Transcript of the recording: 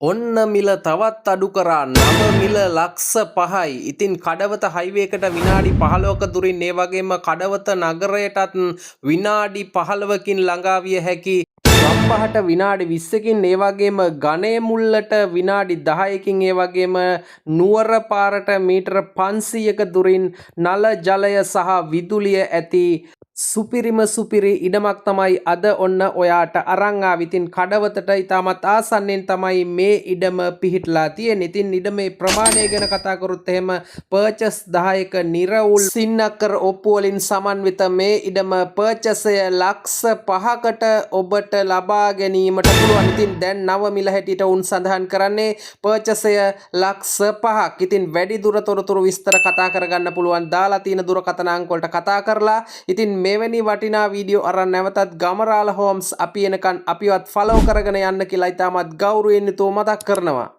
ඔන්න මිල තවත් අඩු කරා නව මිල ලක්ෂ 5යි. ඉතින් කඩවත හයිවේ එකට විනාඩි 15ක දුරින් ඒ වගේම කඩවත නගරයටත් විනාඩි 15කින් ළඟා විය හැකි. ගම්පහට විනාඩි 20කින් ඒ වගේම ගණේ මුල්ලට විනාඩි 10කින් ඒ වගේම නුවර පාරට මීටර 500ක දුරින් නල ජලය සහ විදුලිය ඇති සුපිරි ඉඩමක් තමයි අද ඔන්න ඔයාට අරන් ආවේ. ඉතින් කඩවතට ඉතාමත් ආසන්නෙන් තමයි මේ ඉඩම පිහිටලා තියෙන්නේ. ඉතින් ඉඩමේ ප්‍රමාණය ගැන කතා කරොත් එහෙම පර්චස් 10ක නිරවුල් සින්නකර ඔප්පු වලින් සමන්විත මේ ඉඩම පර්චසය ලක්ෂ 5කට ඔබට ලබා ගැනීමට පුළුවන්. ඉතින් දැන් නව මිල හැටියට උන් සඳහන් කරන්නේ පර්චසය ලක්ෂ 5ක්. ඉතින් වැඩි දුර තොරතුරු විස්තර කතා කරගන්න පුළුවන් දාලා තියෙන දුරකථන අංක වලට කතා කරලා. ඉතින් මෙවැනි වටිනා වීඩියෝ අරන් නැවතත් ගමරාල හෝම්ස් අපි එනකන් අපිවත් ෆලෝ කරගෙන යන්න කියලා ඉතාමත් ගෞරවයෙන් යුතුව මතක් කරනවා.